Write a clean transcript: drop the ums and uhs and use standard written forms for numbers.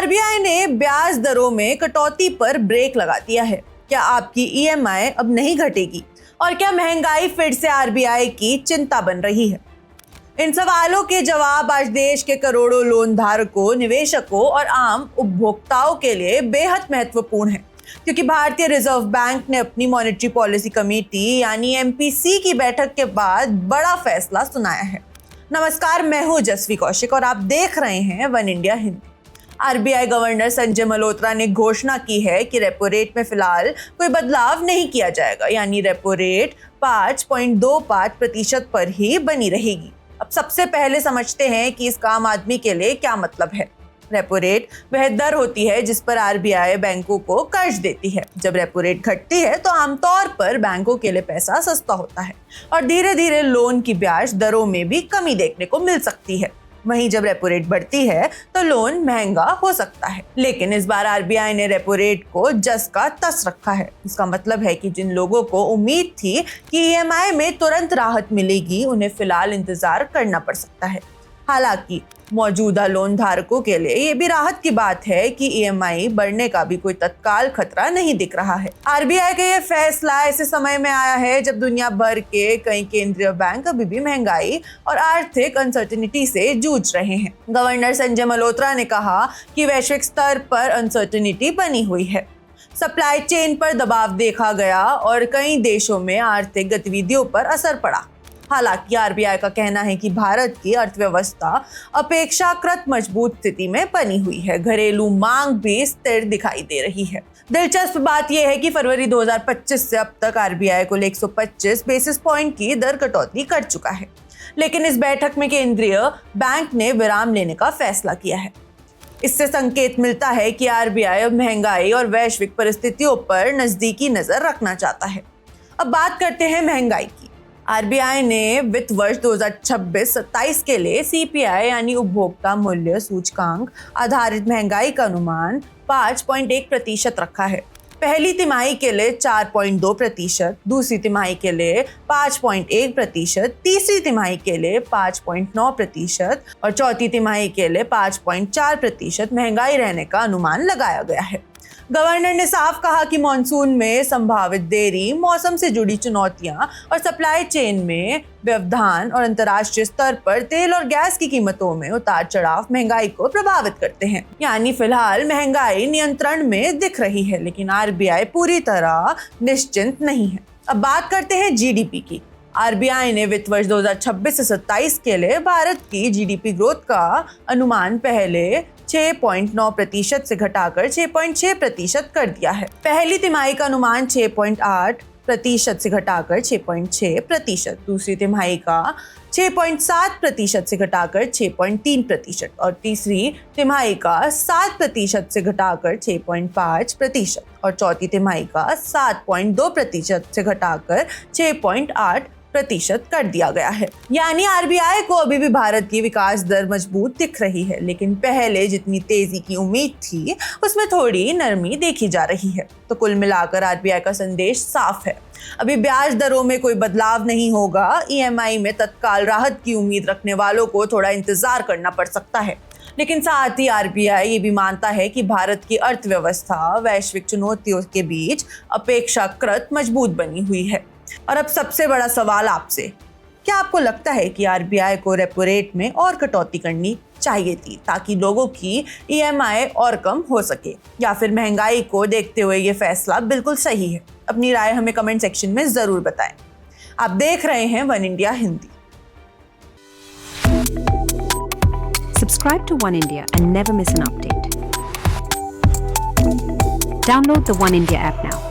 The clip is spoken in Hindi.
आरबीआई ने ब्याज दरों में कटौती पर ब्रेक लगा दिया है। क्या आपकी ईएमआई अब नहीं घटेगी? और क्या महंगाई फिर से आरबीआई की चिंता बन रही है? इन सवालों के जवाब आज देश के करोड़ों लोन धारकों, निवेशकों और आम उपभोक्ताओं के लिए बेहद महत्वपूर्ण है, क्योंकि भारतीय रिजर्व बैंक ने अपनी मॉनेटरी पॉलिसी कमेटी यानी एमपीसी की बैठक के बाद बड़ा फैसला सुनाया है। नमस्कार, मैं हूं जसवी कौशिक और आप देख रहे हैं one India Hindi. RBI governor Sanjay Malhotra ने घोषणा की है कि रेपो रेट में फिलहाल कोई बदलाव नहीं किया जाएगा, यानी रेपो रेट 5.25% पर ही बनी रहेगी। अब सबसे पहले समझते हैं कि इसका आम आदमी के लिए क्या मतलब है। रेपो रेट वह दर होती है जिस पर आरबीआई बैंकों को कर्ज देती है। जब रेपो रेट घटती है तो आमतौर पर बैंकों के लिए पैसा सस्ता होता है और धीरे धीरे लोन की ब्याज दरों में भी कमी देखने को मिल सकती है। वहीं जब रेपो रेट बढ़ती है तो लोन महंगा हो सकता है। लेकिन इस बार आरबीआई ने रेपो रेट को जस का तस रखा है। इसका मतलब है कि जिन लोगों को उम्मीद थी कि ईएमआई में तुरंत राहत मिलेगी, उन्हें फिलहाल इंतजार करना पड़ सकता है। हालांकि मौजूदा लोन धारकों के लिए ये भी राहत की बात है कि ईएमआई बढ़ने का भी कोई तत्काल खतरा नहीं दिख रहा है। आरबीआई का ये फैसला ऐसे समय में आया है जब दुनिया भर के कई केंद्रीय बैंक अभी भी महंगाई और आर्थिक अनसर्टेनिटी से जूझ रहे हैं। गवर्नर संजय मल्होत्रा ने कहा कि वैश्विक स्तर पर अनसर्टेनिटी बनी हुई है, सप्लाई चेन पर दबाव देखा गया और कई देशों में आर्थिक गतिविधियों पर असर पड़ा। हालांकि आरबीआई का कहना है कि भारत की अर्थव्यवस्था अपेक्षाकृत मजबूत स्थिति में बनी हुई है। घरेलू मांग भी स्थिर दिखाई दे रही है। दिलचस्प बात यह है कि फरवरी 2025 से अब तक आरबीआई कुल 125 बेसिस पॉइंट की दर कटौती कर चुका है, लेकिन इस बैठक में केंद्रीय बैंक ने विराम लेने का फैसला किया है। इससे संकेत मिलता है कि आरबीआई अब महंगाई और वैश्विक परिस्थितियों पर नजदीकी नजर रखना चाहता है। अब बात करते हैं महंगाई की। आरबीआई ने वित्त वर्ष 2026-27 के लिए सीपीआई यानी उपभोक्ता मूल्य सूचकांक आधारित महंगाई का अनुमान 5.1% रखा है। पहली तिमाही के लिए 4.2%, दूसरी तिमाही के लिए 5.1%, तीसरी तिमाही के लिए 5.9% और चौथी तिमाही के लिए 5.4% महंगाई रहने का अनुमान लगाया गया है। गवर्नर ने साफ कहा कि मॉनसून में संभावित देरी, मौसम से जुड़ी चुनौतियां और सप्लाई चेन में व्यवधान और अंतर्राष्ट्रीय स्तर पर तेल और गैस की कीमतों में उतार चढ़ाव महंगाई को प्रभावित करते हैं। यानी फिलहाल महंगाई नियंत्रण में दिख रही है, लेकिन आरबीआई पूरी तरह निश्चिंत नहीं है। अब बात करते हैं जीडीपी की। आरबीआई ने वित्त वर्ष 2026 से 27 के लिए भारत की जीडीपी ग्रोथ का अनुमान पहले 6.9% से घटाकर 6.6% कर दिया है। पहली तिमाही का अनुमान 6.8% से घटाकर 6.6%, दूसरी तिमाही का 6.7% से घटाकर 6.3% और तीसरी तिमाही का 7% से घटाकर 6.5% और चौथी तिमाही का 7.2% से घटाकर 6.8% कर दिया गया है। यानी आरबीआई को अभी भी भारत की विकास दर मजबूत दिख रही है, लेकिन पहले जितनी तेजी की उम्मीद थी उसमें थोड़ी नरमी देखी जा रही है। तो कुल मिलाकर आरबीआई का संदेश साफ है, अभी ब्याज दरों में कोई बदलाव नहीं होगा। ईएमआई में तत्काल राहत की उम्मीद रखने वालों को थोड़ा इंतजार करना पड़ सकता है, लेकिन साथ ही आरबीआई ये भी मानता है कि भारत की अर्थव्यवस्था वैश्विक चुनौतियों के बीच अपेक्षाकृत मजबूत बनी हुई है। और अब सबसे बड़ा सवाल आपसे, क्या आपको लगता है कि आरबीआई को रेपो रेट में और कटौती करनी चाहिए थी ताकि लोगों की ईएमआई और कम हो सके, या फिर महंगाई को देखते हुए ये फैसला बिल्कुल सही है? अपनी राय हमें कमेंट सेक्शन में जरूर बताएं। आप देख रहे हैं one India Hindi. Subscribe to One India and never miss an update. Download the One India app now.